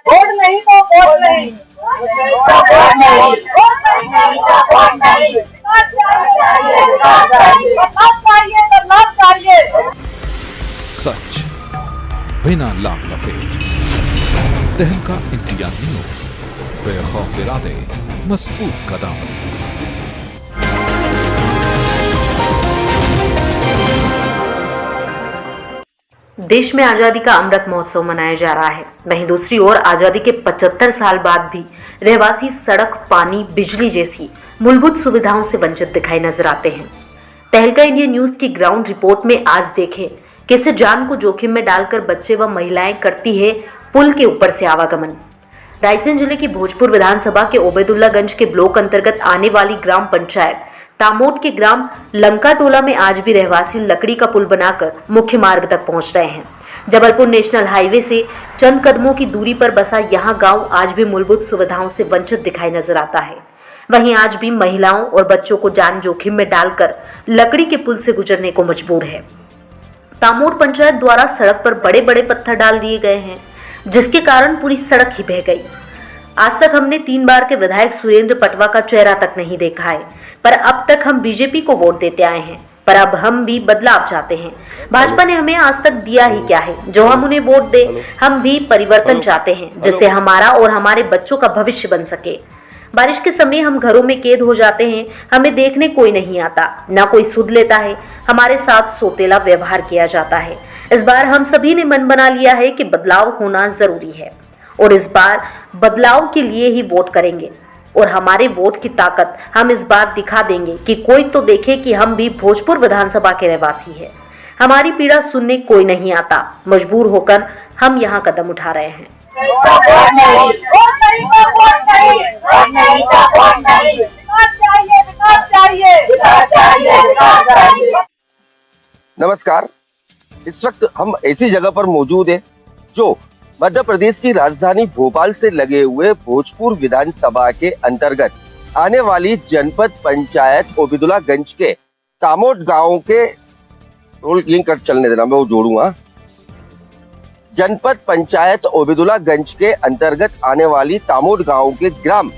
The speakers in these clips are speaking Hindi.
वोट नहीं तो वोट नहीं, वोट नहीं, वोट नहीं तो वोट नहीं, बदलाव चाहिए, बदलाव चाहिए। सच बिना लाभ लपेट, तहलका इंडिया न्यूज, बेखौफ इरादे, मजबूत कदम। देश में आजादी का अमृत महोत्सव मनाया जा रहा है। वहीं दूसरी ओर आजादी के 75 साल बाद भी रहवासी सड़क, पानी, बिजली जैसी मूलभूत सुविधाओं से वंचित दिखाई नजर आते हैं। तहलका इंडिया न्यूज की ग्राउंड रिपोर्ट में आज देखें कैसे जान को जोखिम में डालकर बच्चे व महिलाएं करती है पुल के ऊपर से आवागमन। रायसेन जिले की भोजपुर विधानसभा के ओबेदुल्लागंज के ब्लॉक अंतर्गत आने वाली ग्राम पंचायत तामोट के ग्राम लंका टोला में आज भी रहवासी लकड़ी का पुल बनाकर मुख्य मार्ग तक पहुंच रहे हैं। जबलपुर नेशनल हाईवे से चंद कदमों की दूरी पर बसा यहां गांव आज भी मूलभूत सुविधाओं से वंचित दिखाई नजर आता है। वहीं आज भी महिलाओं और बच्चों को जान जोखिम में डालकर लकड़ी के पुल से गुजरने को मजबूर है। तामोट पंचायत द्वारा सड़क पर बड़े बड़े पत्थर डाल दिए गए हैं, जिसके कारण पूरी सड़क ही बह गई। आज तक हमने 3 बार के विधायक सुरेंद्र पटवा का चेहरा तक नहीं देखा है, पर अब तक हम बीजेपी को वोट देते आए हैं, पर अब हम भी बदलाव चाहते हैं। भाजपा ने हमें आज तक दिया ही क्या है जो हम उन्हें वोट दे। हम भी परिवर्तन चाहते हैं जिससे हमारा और हमारे बच्चों का भविष्य बन सके। बारिश के समय हम घरों में कैद हो जाते हैं, हमें देखने कोई नहीं आता, ना कोई सुध लेता है, हमारे साथ सोतेला व्यवहार किया जाता है। इस बार हम सभी ने मन बना लिया है कि बदलाव होना जरूरी है और इस बार बदलाव के लिए ही वोट करेंगे और हमारे वोट की ताकत हम इस बार दिखा देंगे कि कोई तो देखे कि हम भी भोजपुर विधानसभा के रहवासी हैं। हमारी पीड़ा सुनने कोई नहीं आता, मजबूर होकर हम यहाँ कदम उठा रहे हैं। नमस्कार। इस वक्त हम ऐसी जगह पर मौजूद हैं जो मध्य प्रदेश की राजधानी भोपाल से लगे हुए भोजपुर विधानसभा के अंतर्गत आने वाली जनपद पंचायत ओबेदुल्लागंज के तामोट गांव के रोल लिंक कर चलने देना, मैं वो जोड़ूंगा। जनपद पंचायत ओबेदुल्लागंज के अंतर्गत आने वाली तामोट गांव के ग्राम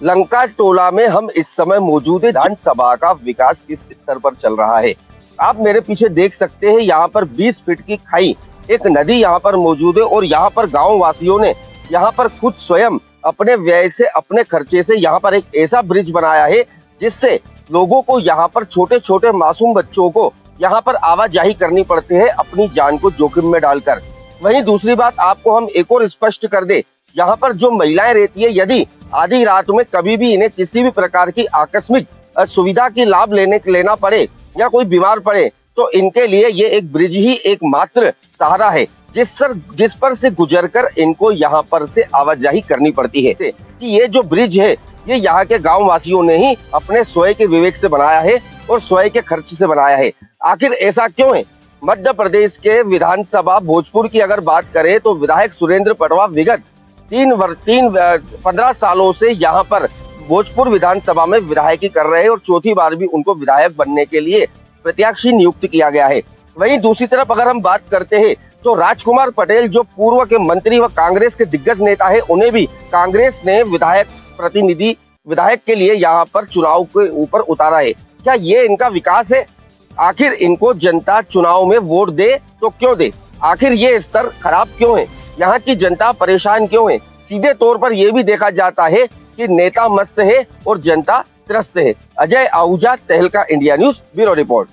लंका टोला में हम इस समय मौजूद है। विधानसभा का विकास किस स्तर पर चल रहा है आप मेरे पीछे देख सकते हैं। यहाँ पर 20 फीट की खाई, एक नदी यहाँ पर मौजूद है और यहाँ पर गांव वासियों ने यहाँ पर खुद स्वयं अपने व्यय से, अपने खर्चे से यहाँ पर एक ऐसा ब्रिज बनाया है जिससे लोगों को यहाँ पर, छोटे छोटे मासूम बच्चों को यहाँ पर आवाजाही करनी पड़ती है अपनी जान को जोखिम में डालकर। वहीं दूसरी बात आपको हम एक और स्पष्ट कर दे, यहाँ पर जो महिलाएं रहती है, यदि आधी रात में कभी भी इन्हें किसी भी प्रकार की आकस्मिक सुविधा की लाभ लेना पड़े या कोई बीमार पड़े तो इनके लिए ये एक ब्रिज ही एकमात्र सहारा है जिस पर से गुजरकर इनको यहाँ पर से आवाजाही करनी पड़ती है। कि ये जो ब्रिज है ये यहाँ के गांव वासियों ने ही अपने स्वयं के विवेक से बनाया है और स्वयं के खर्च से बनाया है। आखिर ऐसा क्यों है? मध्य प्रदेश के विधानसभा भोजपुर की अगर बात करें तो विधायक सुरेंद्र पटवा विगत 15 सालों से यहाँ पर भोजपुर विधानसभा में विधायकी कर रहे हैं और चौथी बार भी उनको विधायक बनने के लिए प्रत्याशी नियुक्त किया गया है। वहीं दूसरी तरफ अगर हम बात करते हैं तो राजकुमार पटेल जो पूर्व के मंत्री व कांग्रेस के दिग्गज नेता है, उन्हें भी कांग्रेस ने विधायक के लिए यहाँ पर चुनाव के ऊपर उतारा है। क्या ये इनका विकास है? आखिर इनको जनता चुनाव में वोट दे तो क्यों दे? आखिर ये स्तर खराब क्यों है? यहाँ की जनता परेशान क्यों है? सीधे तौर पर यह भी देखा जाता है कि नेता मस्त है और जनता त्रस्त है। अजय आहूजा, तहलका इंडिया न्यूज, ब्यूरो रिपोर्ट।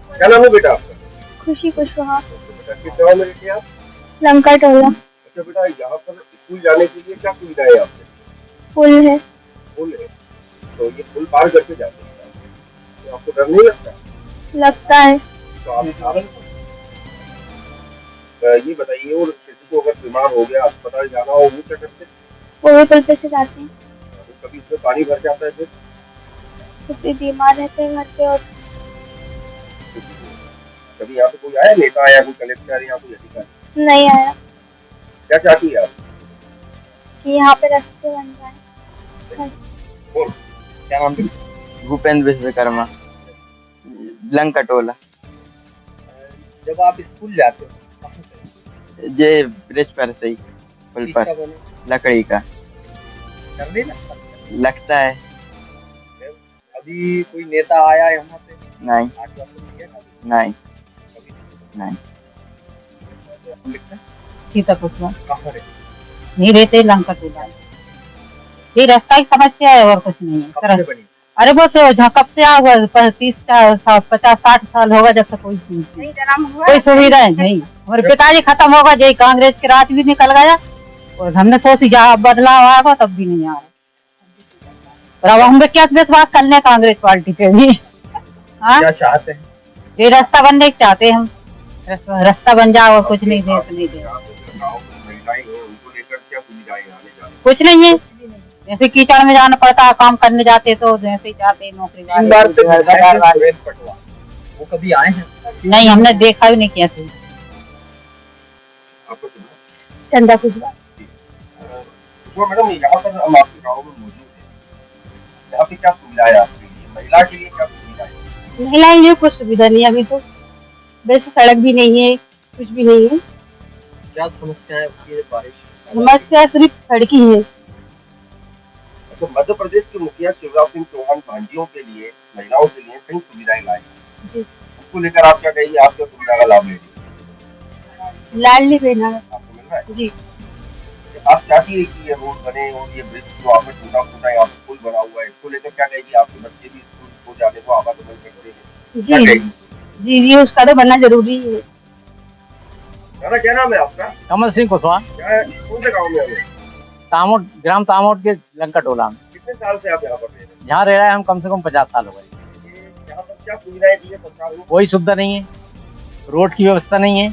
क्या नाम है बेटा आपका? खुशी कुशवाहा। किस गाँव में रहती हैं आप? लंका टोला। अच्छा बेटा, यहाँ पर स्कूल जाने के लिए क्या सुविधा है आपके? पुल है। पुल है, तो ये पुल पार करके जाते हैं, तो आपको डर नहीं लगता? लगता है। तो आप ये बताइए, और किसी को अगर बीमार हो गया, अस्पताल जाना हो, वो क्या करते? वो भी पुल पे से जाते हैं। कभी इसमें पानी भर जाता है फिर? तो बीमार रहते हैं घर पे। और कभी यहाँ पे कोई आया, नेता आया, कोई कलेक्टर या कोई अधिकारी? नहीं आया। क्या चाहती है आप? कि यहाँ पे रास्ते बन जाए। क्या नाम है? भूपेंद्र विश्वकर्मा, लंका टोला। जब आप स्कूल जाते हो ये ब्रिज पर से ही। पुल किसका पर बने? लकड़ी का डर नहीं लगता? लगता है। अभी कोई नेता आया है यहाँ पे? नहीं आश्वासन दिया कभी? नहीं कभी नहीं। लिखना सीता कुशवाहा कहाँ रहे? नहीं रहते लंका टोला। ये रास्ता की समस्या है और कुछ नहीं कब है। से बनी? अरे वो तो जहाँ कब से आ 50-60 साल होगा जब से कोई कोई सुविधा है नहीं। हमारे पिताजी खत्म होगा जय कांग्रेस के रात भी निकल गया और हमने सोची जहाँ बदलाव आएगा तब भी नहीं आ रहा। अब हम क्या विश्वास करने कांग्रेस पार्टी पे भी। हाँ क्या चाहते हैं? ये रास्ता बनने के चाहते हैं हम। रास्ता बन जाओ और कुछ नहीं दे तो नहीं दे। कुछ नहीं है जैसे कीचड़ में जाना पड़ता है काम करने जाते तो जैसे जाते नौकरी तीन बार से विधायक हैं सुरेंद्र पटवा, वो कभी आए हैं? नहीं हमने देखा भी नहीं किया था। आपको सुना? चंदा कुशवाहा। तो मैडम यहाँ पर हम आपके गाँव में मौजूद है, यहाँ पे क्या सुविधा है आपके लिए, महिला के लिए क्या सुविधा है? महिलाएं लिए कुछ सुविधा नहीं अभी तो, वैसे सड़क भी नहीं है कुछ भी नहीं है। क्या समस्या है उसकी? बारिश समस्या सिर्फ सड़क ही है। तो मध्य प्रदेश के मुखिया शिवराज सिंह चौहान भांजियों के लिए, महिलाओं के लिए कई सुविधाएं लाई हैं। जी। उसको लेकर आप क्या कहेंगे, आप क्या सुविधा का लाभ ले रही हैं? लाडली बहना आपको मिल रहा है? जी। आप चाहती है कि ये रोड बने और ये ब्रिज जो आपने टूटा फूटा यहाँ पे पुल बना हुआ है, इसको लेकर क्या कहेगी? आपके बच्चे भी स्कूल को जाने को आवागमन करते हैं, क्या जी कहेगी? जी जी उसका तो बनना जरूरी है। दादा क्या नाम है आपका? कमल सिंह कुशवाहा, क्या है, कौन से गाँव में है? तामोट ग्राम तामोट के लंका टोला में। कितने साल से आप यहाँ पर रह रहे हैं? जहाँ रह रहे हैं हम कम से कम 50 साल हो गए। ये यहाँ पर क्या सुविधाएं दी है सरकार ने? कोई सुविधा नहीं है, रोड की व्यवस्था नहीं है,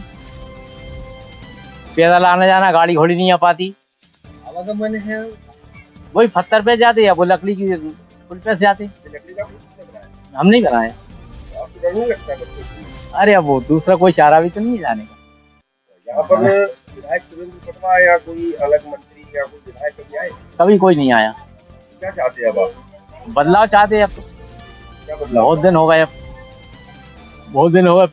पैदल आना जाना गाड़ी घोड़ी नहीं आ पाती। आवागमन है? वही पत्थर पे जाते या वो लकड़ी की पुल पे से जाते। ये लकड़ी का पुल किसने बनाया? हम नहीं बनाया। आपको डर नहीं लगता है बच्चों को? अरे अब वो दूसरा कोई चारा भी तो नहीं जाने का। यहाँ पर विधायक सुरेंद्र पटवा या कोई अलग मंत्री या कोई विधायक कभी आए? कभी कोई नहीं आया। क्या चाहते हैं अब आप? बदलाव चाहते हैं अब तो। क्या बदलाव? बहुत दिन हो गए, अब बहुत दिन हो गए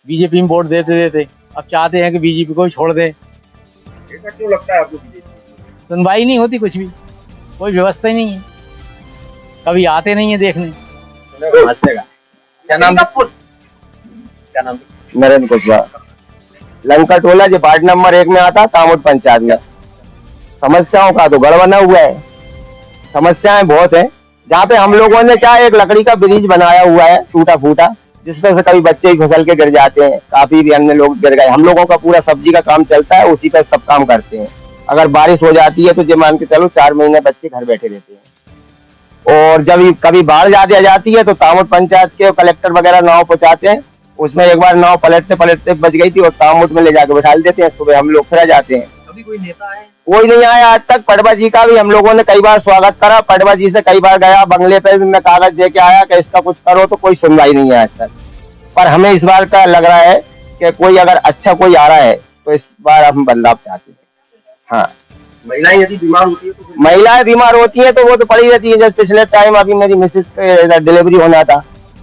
बीजेपी में वोट देते देते। अब चाहते हैं कि बीजेपी को छोड़ दे। ऐसा क्यों लगता है आपको? बीजेपी सुनवाई नहीं होती, कुछ भी कोई व्यवस्था ही नहीं है, कभी आते नहीं है देखने। क्या नाम? क्या नाम? नरेंद्र कुशवाहा, लंका टोला जो वार्ड नंबर 1 में आता, तामोट पंचायत में। समस्याओं का तो गढ़ बना हुआ है, समस्याएं बहुत हैं। जहाँ पे हम लोगों ने क्या एक लकड़ी का ब्रिज बनाया हुआ है टूटा फूटा, जिसपे से कभी बच्चे फिसल के गिर जाते हैं, काफी भी अन्य लोग गिर गए। हम लोगों का पूरा सब्जी का काम चलता है, उसी पे सब काम करते हैं। अगर बारिश हो जाती है तो जो मान के चलो 4 महीने बच्चे घर बैठे रहते हैं। और जब कभी बाढ़ ज्यादा जाती है तो तामोट पंचायत के कलेक्टर वगैरह नाव पहुंचाते हैं, उसमें एक बार नाव पलटते पलटते बच गई थी और तामोट में ले जाके बैठा देते हैं। सुबह हम लोग फिर जाते हैं। कभी कोई नेता आए? कोई नहीं आया आज तक। पटवा जी का भी हम लोगों ने कई बार स्वागत करा, पटवा जी से कई बार गया, बंगले पे भी मैं कागज दे के आया कि इसका कुछ करो, तो कोई सुनवाई नहीं है आज तक। पर हमें इस बार का लग रहा है कि कोई अगर अच्छा कोई आ रहा है तो इस बार हम बदलाव चाहते हैं। हाँ, महिलाएं यदि बीमार होती है तो? महिलाएं बीमार होती है तो वो तो पड़ी रहती है। जब पिछले टाइम अभी मेरी मिसेज के डिलीवरी होना था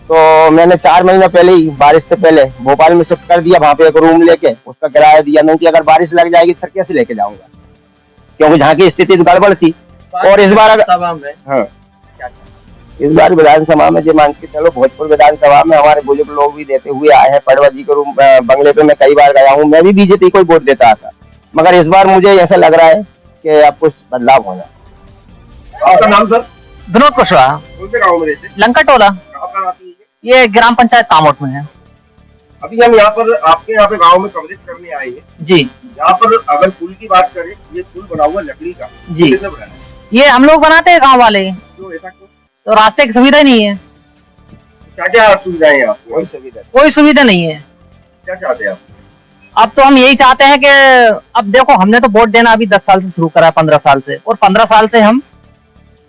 तो मैंने 4 महीने पहले ही बारिश से पहले भोपाल में शिफ्ट कर दिया, वहाँ पे एक रूम लेके उसका किराया दिया। मैंने कि अगर बारिश लग जाएगी फिर कैसे लेके जाऊंगा, क्योंकि जहाँ की स्थिति गड़बड़ थी। और इस बार सभा में हाँ, इस बार विधानसभा में जो मान के चलो भोजपुर विधानसभा में हमारे बुजुर्ग लोग भी देते हुए आए हैं। पटवा जी के रूम बंगले पे मैं कई बार गया हूँ, मैं भी बीजेपी को वोट देता था, मगर इस बार मुझे ऐसा लग रहा है कि अब कुछ बदलाव होना। आपका नाम सर? विनोद कुशवाहा, कौन से गाँव में रहते? लंका टोला, कहाँ पर आती है? ये ग्राम पंचायत तामोट में है। अभी हम यहाँ पर आपके यहाँ पे गाँव में कवरेज करने आए हैं जी। यहाँ पर अगर पुल की बात करें, ये पुल बना हुआ लकड़ी का जी। किसने बनाया? ये हम लोग बनाते हैं गांव वाले, क्यों ऐसा क्यों? तो रास्ते की सुविधा नहीं है। क्या क्या सुविधाएं हैं आपको? कोई सुविधा नहीं है। क्या चाहते हैं आप? अब तो हम यही चाहते हैं कि अब देखो हमने तो वोट देना अभी 10 साल से शुरू करा, 15 साल से, और 15 साल से हम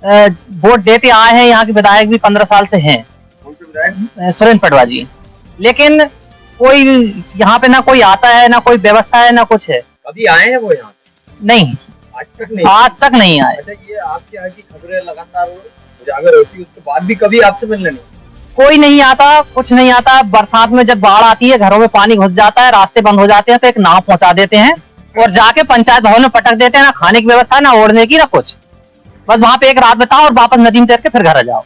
वोट देते आए हैं। यहाँ के विधायक भी 15 साल से हैं, कौन से विधायक? सुरेंद्र पटवा जी। लेकिन कोई यहाँ पे ना कोई आता है, ना कोई व्यवस्था है, ना कुछ है। कभी आए हैं वो यहाँ? नहीं, आज तक नहीं। आज तक नहीं आए। अच्छा, ये आपके यहाँ की खबरें लगातार उजागर होती है, उसके बाद भी कभी आपसे मिलने नहीं? कोई नहीं आता, कुछ नहीं आता। बरसात में जब बाढ़ आती है, घरों में पानी घुस जाता है, रास्ते बंद हो जाते हैं, तो एक नाव पहुंचा देते हैं और जाके पंचायत भवन में पटक देते हैं, ना खाने की व्यवस्था, ना ओढ़ने की, ना कुछ। बस वहां पे एक रात बिताओ और वापस नदीम तैर के फिर घर आ जाओ।